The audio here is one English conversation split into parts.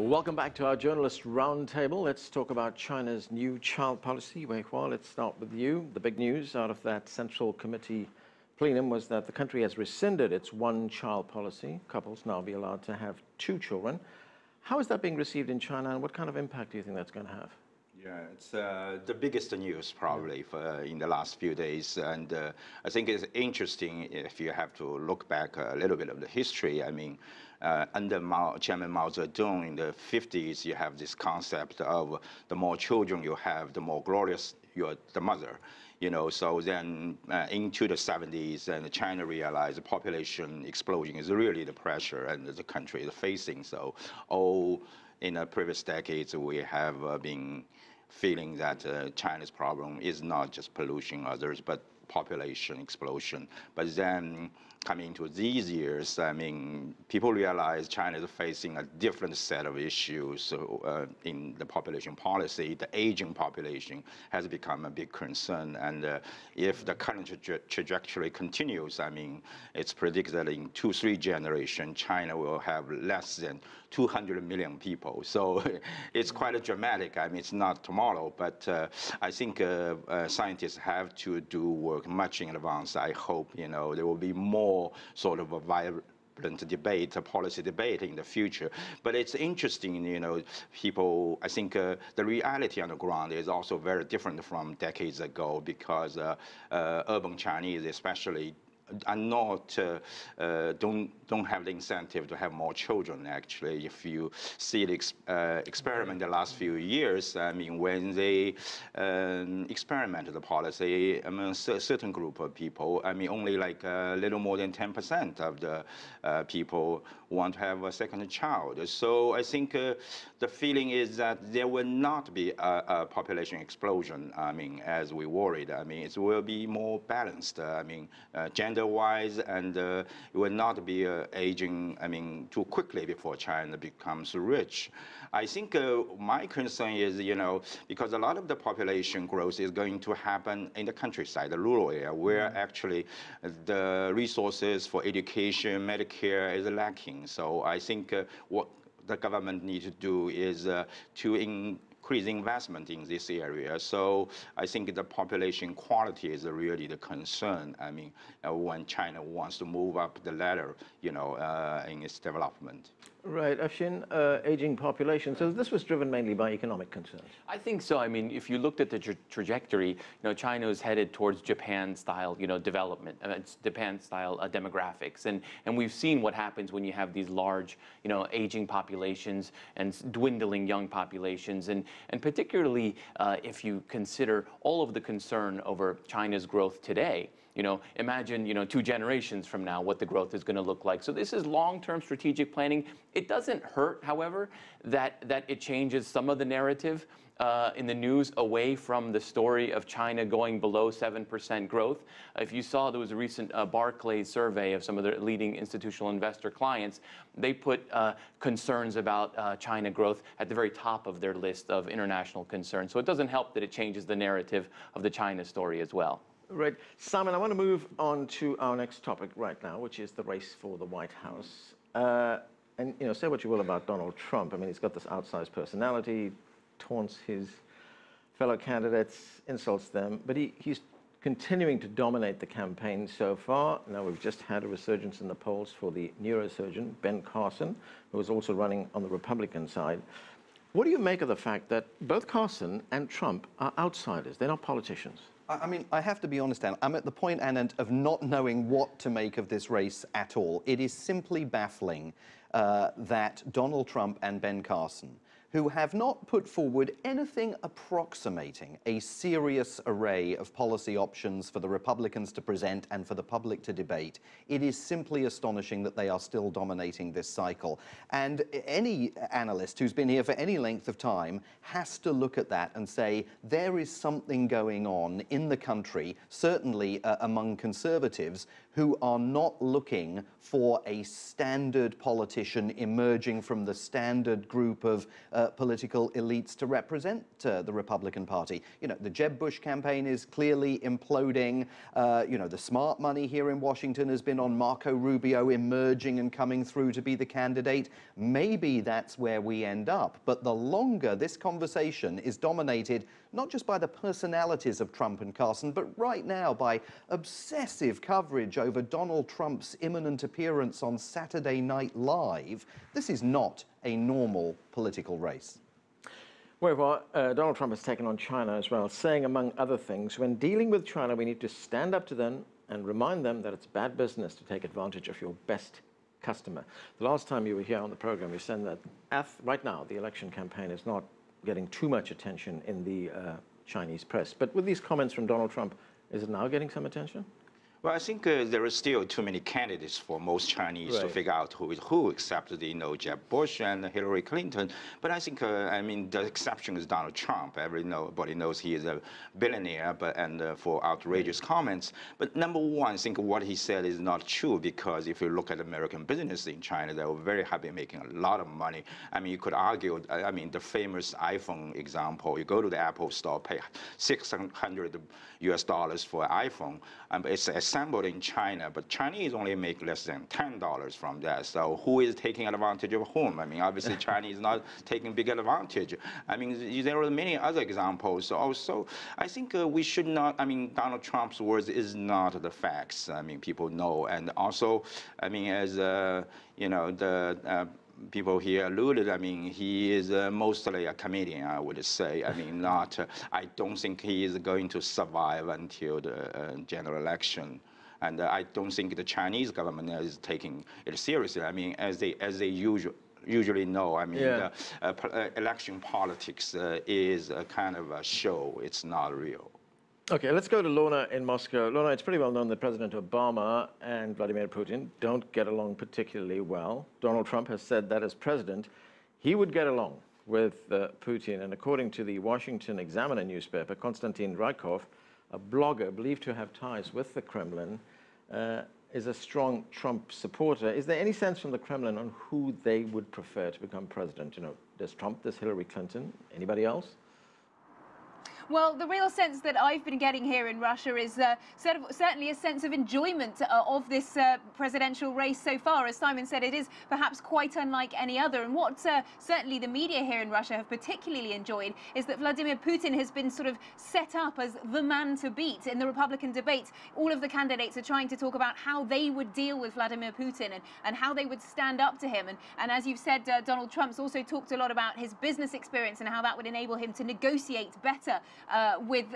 Welcome back to our journalist roundtable. Let's talk about China's new child policy. Weihua, let's start with you. The big news out of that Central Committee plenum was that the country has rescinded its one-child policy. Couples now be allowed to have 2 children. How is that being received in China, and what kind of impact do you think that's going to have? Yeah, it's the biggest news probably in the last few days, and I think it's interesting if you have to look back a little bit of the history. I mean, under Chairman Mao Zedong in the 50s, you have this concept of the more children you have, the more glorious the mother. You know, so then into the 70s, and China realized the population explosion is really the pressure and the country is facing. So, in the previous decades, we have been feeling that China's problem is not just pollution others, but population explosion. But then coming into these years, I mean, people realize China is facing a different set of issues in the population policy. The aging population has become a big concern. And if the current trajectory continues, I mean, it's predicted that in 2-3 generations, China will have less than 200 million people. So it's quite dramatic. I mean, it's not tomorrow, but I think scientists have to do work much in advance. I hope, you know, there will be more sort of a vibrant debate, a policy debate in the future. But it's interesting, you know, people, I think the reality on the ground is also very different from decades ago, because urban Chinese especially are not, don't have the incentive to have more children, actually. If you see the experiment the last few years, I mean, when they experimented the policy among a certain group of people, I mean, only like a little more than 10% of the people want to have a second child. So I think the feeling is that there will not be a population explosion, I mean, as we worried. I mean, it will be more balanced, I mean, gender-wise, and it will not be aging, I mean, too quickly before China becomes rich. I think my concern is, you know, because a lot of the population growth is going to happen in the countryside, the rural area, where actually the resources for education, Medicare is lacking. So I think what the government needs to do is to increase investment in this area. So I think the population quality is really the concern. I mean, when China wants to move up the ladder, you know, in its development. Right, Afshin, aging population. So this was driven mainly by economic concerns. I think so. I mean, if you looked at the trajectory, you know, China is headed towards Japan-style, you know, development, Japan-style demographics, and we've seen what happens when you have these large, you know, aging populations and dwindling young populations, and particularly if you consider all of the concern over China's growth today. You know, imagine, you know, 2 generations from now what the growth is going to look like. So this is long-term strategic planning. It doesn't hurt, however, that it changes some of the narrative in the news away from the story of China going below 7% growth. If you saw, there was a recent Barclays survey of some of their leading institutional investor clients. They put concerns about China growth at the very top of their list of international concerns. So it doesn't help that it changes the narrative of the China story as well. Right. Simon, I want to move on to our next topic right now, which is the race for the White House. And, you know, say what you will about Donald Trump. I mean, he's got this outsized personality, taunts his fellow candidates, insults them, but he's continuing to dominate the campaign so far. Now, we've just had a resurgence in the polls for the neurosurgeon, Ben Carson, who was also running on the Republican side. What do you make of the fact that both Carson and Trump are outsiders? They're not politicians. I mean, I have to be honest, Anne, I'm at the point, Anne, of not knowing what to make of this race at all. It is simply baffling that Donald Trump and Ben Carson, who have not put forward anything approximating a serious array of policy options for the Republicans to present and for the public to debate, it is simply astonishing that they are still dominating this cycle. And any analyst who's been here for any length of time has to look at that and say, there is something going on in the country, certainly among conservatives, who are not looking for a standard politician emerging from the standard group of political elites to represent the Republican Party. You know, the Jeb Bush campaign is clearly imploding. You know, the smart money here in Washington has been on Marco Rubio emerging and coming through to be the candidate. Maybe that's where we end up. But the longer this conversation is dominated not just by the personalities of Trump and Carson, but right now by obsessive coverage over Donald Trump's imminent appearance on Saturday Night Live, this is not a normal political race. Well, Donald Trump has taken on China as well, saying, among other things, when dealing with China, we need to stand up to them and remind them that it's bad business to take advantage of your best customer. The last time you were here on the program, you said that right now the election campaign is not getting too much attention in the Chinese press. But with these comments from Donald Trump, is it now getting some attention? Well, I think there are still too many candidates for most Chinese to figure out who is who, except Jeb Bush and Hillary Clinton. But I think, I mean, the exception is Donald Trump. Everybody knows he is a billionaire, and for outrageous comments. But number one, I think what he said is not true, because if you look at American business in China, they were very happy making a lot of money. I mean, you could argue, I mean, the famous iPhone example, you go to the Apple store, pay $600 for an iPhone, it's assembled in China, but Chinese only make less than $10 from that. So who is taking advantage of whom? I mean, obviously China is not taking big advantage. I mean, there are many other examples. Also, I think we should not, I mean, Donald Trump's words is not the facts. I mean, people know. And also, I mean, as, you know, the people here alluded, I mean, he is mostly a comedian, I would say. I mean, not, I don't think he is going to survive until the general election. And I don't think the Chinese government is taking it seriously. I mean, as they usually know, I mean, election politics is a kind of a show. It's not real. Okay, let's go to Lorna in Moscow. Lorna, it's pretty well known that President Obama and Vladimir Putin don't get along particularly well. Donald Trump has said that as president, he would get along with Putin. And according to the Washington Examiner newspaper, Konstantin Rykov, a blogger believed to have ties with the Kremlin, is a strong Trump supporter. Is there any sense from the Kremlin on who they would prefer to become president? You know, does Trump, does Hillary Clinton, anybody else? Well, the real sense that I've been getting here in Russia is certainly a sense of enjoyment of this presidential race so far. As Simon said, it is perhaps quite unlike any other. And what certainly the media here in Russia have particularly enjoyed is that Vladimir Putin has been sort of set up as the man to beat. In the Republican debate, all of the candidates are trying to talk about how they would deal with Vladimir Putin and how they would stand up to him. And as you've said, Donald Trump's also talked a lot about his business experience and how that would enable him to negotiate better with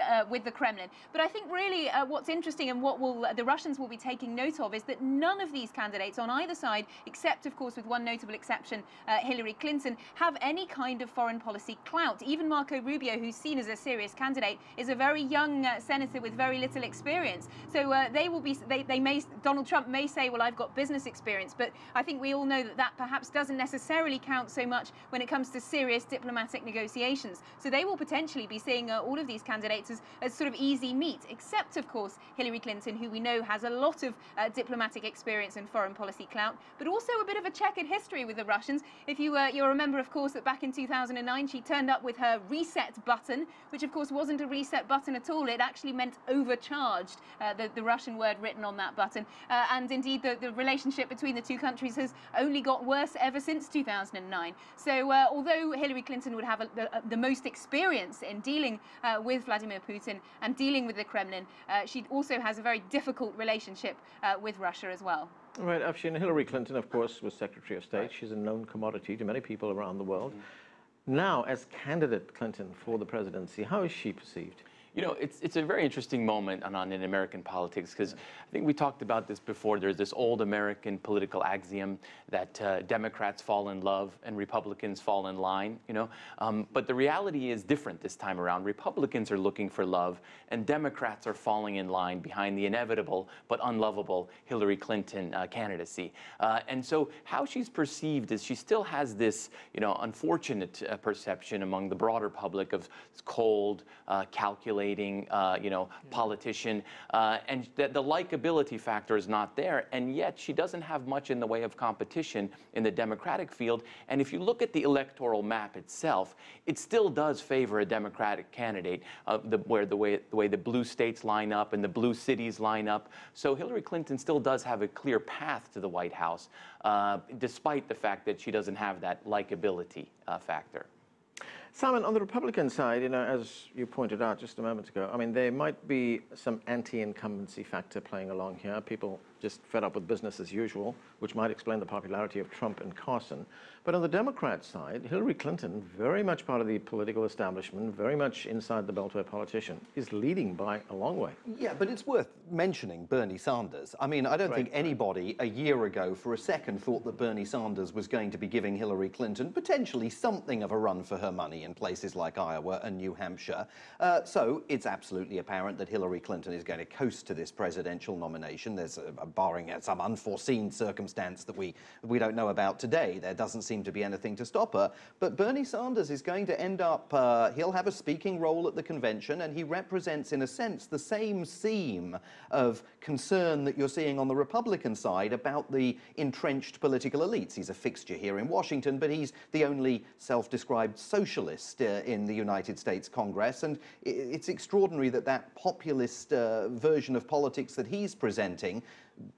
the Kremlin. But I think really what's interesting and what the Russians will be taking note of is that none of these candidates on either side, except of course with one notable exception, Hillary Clinton, have any kind of foreign policy clout. Even Marco Rubio, who's seen as a serious candidate, is a very young senator with very little experience. So Donald Trump may say, well, I've got business experience, but I think we all know that that perhaps doesn't necessarily count so much when it comes to serious diplomatic negotiations. So they will potentially be seeing all of these candidates as sort of easy meat, except of course Hillary Clinton, who we know has a lot of diplomatic experience and foreign policy clout, but also a bit of a checkered history with the Russians. If you'll remember, of course, that back in 2009 she turned up with her reset button, which of course wasn't a reset button at all. It actually meant overcharged, the Russian word written on that button. And indeed the relationship between the two countries has only got worse ever since 2009. So although Hillary Clinton would have the most experience in dealing with Vladimir Putin and dealing with the Kremlin, she also has a very difficult relationship with Russia as well. Right, Afshin, Hillary Clinton, of course, was Secretary of State. Right. She's a known commodity to many people around the world. Now, as candidate Clinton for the presidency, how is she perceived? You know, it's a very interesting moment in American politics, because I think we talked about this before. There's this old American political axiom that Democrats fall in love and Republicans fall in line, you know. But the reality is different this time around. Republicans are looking for love, and Democrats are falling in line behind the inevitable but unlovable Hillary Clinton candidacy. And so how she's perceived is she still has this, you know, unfortunate perception among the broader public of cold, calculated, calculating, politician, and the likability factor is not there, and yet she doesn't have much in the way of competition in the Democratic field. And if you look at the electoral map itself, it still does favor a Democratic candidate, where the way the blue states line up and the blue cities line up. So Hillary Clinton still does have a clear path to the White House, despite the fact that she doesn't have that likability factor. Simon, on the Republican side, as you pointed out just a moment ago, I mean, there might be some anti-incumbency factor playing along here. People just fed up with business as usual, which might explain the popularity of Trump and Carson. But on the Democrat side, Hillary Clinton, very much part of the political establishment, very much inside the Beltway politician, is leading by a long way. Yeah, but it's worth mentioning Bernie Sanders. I mean, I don't think anybody a year ago for a second thought that Bernie Sanders was going to be giving Hillary Clinton potentially something of a run for her money in places like Iowa and New Hampshire. So it's absolutely apparent that Hillary Clinton is going to coast to this presidential nomination. There's, barring some unforeseen circumstance that we don't know about today, there doesn't seem to be anything to stop her. But Bernie Sanders is going to end up, he'll have a speaking role at the convention, and he represents, in a sense, the same seam of concern that you're seeing on the Republican side about the entrenched political elites. He's a fixture here in Washington, but he's the only self-described socialist in the United States Congress, and it's extraordinary that that populist version of politics that he's presenting,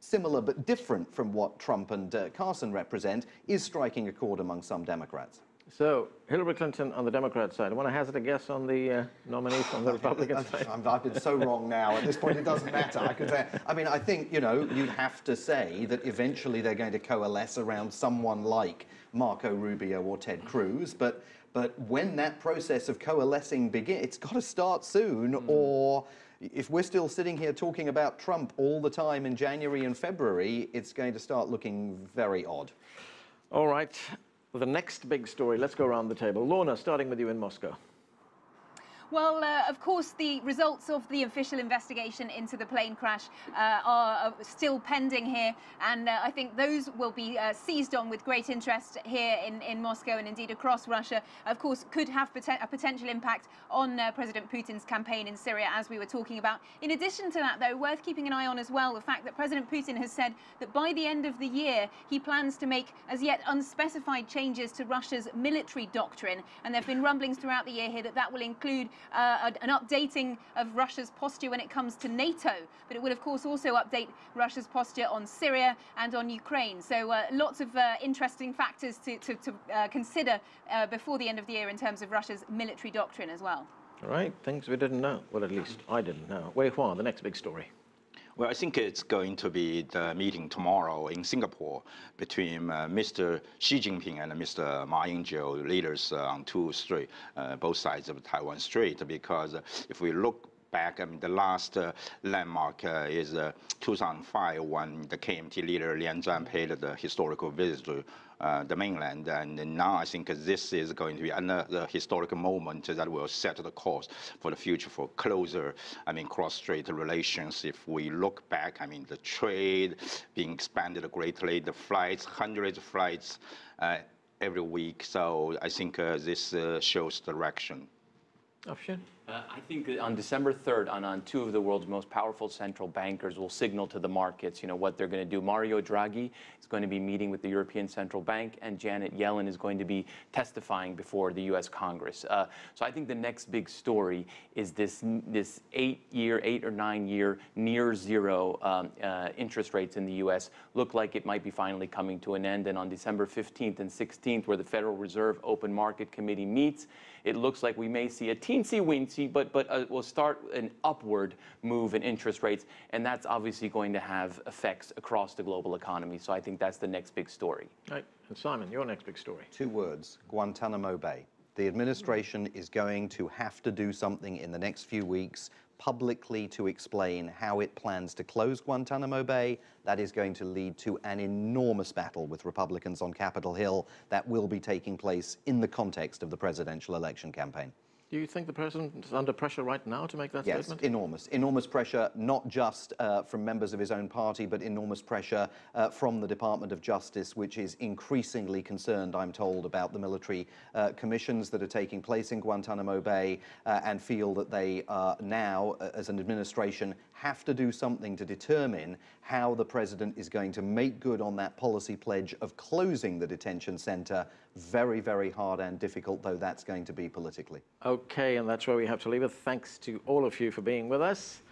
similar but different from what Trump and Carson represent, is striking a chord among some Democrats. So, Hillary Clinton on the Democrat side. I want to hazard a guess on the nominee from the Republican side. I've been so wrong now. At this point, it doesn't matter. I mean, I think, you'd have to say that eventually they're going to coalesce around someone like Marco Rubio or Ted Cruz, but when that process of coalescing begins, it's got to start soon, or if we're still sitting here talking about Trump all the time in January and February, it's going to start looking very odd. All right. The next big story, let's go around the table. Lorna, starting with you in Moscow. Well, of course, the results of the official investigation into the plane crash are still pending here, and I think those will be seized on with great interest here in Moscow and indeed across Russia. Of course, could have a potential impact on President Putin's campaign in Syria, as we were talking about. In addition to that, though, worth keeping an eye on as well, the fact that President Putin has said that by the end of the year, he plans to make as yet unspecified changes to Russia's military doctrine, and there have been rumblings throughout the year here that will include an updating of Russia's posture when it comes to NATO, but it will, of course, also update Russia's posture on Syria and on Ukraine. So lots of interesting factors to consider before the end of the year in terms of Russia's military doctrine as well. All right, things we didn't know. Well, at least I didn't know. Weihua, the next big story. Well, I think it's going to be the meeting tomorrow in Singapore between Mr. Xi Jinping and Mr. Ma Ying-jeou, leaders on both sides of Taiwan Strait, because if we look back, I mean, the last landmark is 2005 when the KMT leader Lian Zhan paid the historical visit to the mainland, and now I think this is going to be another historical moment that will set the course for the future for closer, I mean, cross-strait relations. If we look back, I mean, the trade being expanded greatly, the flights, hundreds of flights every week. So I think this shows direction. Afshin? I think that on December 3rd, on two of the world's most powerful central bankers will signal to the markets, what they're going to do. Mario Draghi is going to be meeting with the European Central Bank, and Janet Yellen is going to be testifying before the U.S. Congress. So I think the next big story is this 8 or 9 year near zero interest rates in the U.S. look like it might be finally coming to an end. And on December 15th and 16th, where the Federal Reserve Open Market Committee meets, it looks like we may see a teensy-weensy, but we'll start an upward move in interest rates, and that's obviously going to have effects across the global economy. So I think that's the next big story. Right. And Simon, your next big story. 2 words, Guantanamo Bay. The administration is going to have to do something in the next few weeks publicly to explain how it plans to close Guantanamo Bay. That is going to lead to an enormous battle with Republicans on Capitol Hill that will be taking place in the context of the presidential election campaign. Do you think the president is under pressure right now to make that statement? Yes, enormous. Enormous pressure, not just from members of his own party, but enormous pressure from the Department of Justice, which is increasingly concerned, I'm told, about the military commissions that are taking place in Guantanamo Bay and feel that they now, as an administration, have to do something to determine how the president is going to make good on that policy pledge of closing the detention center. Very, very hard and difficult, though that's going to be politically. Okay, and that's where we have to leave it. Thanks to all of you for being with us.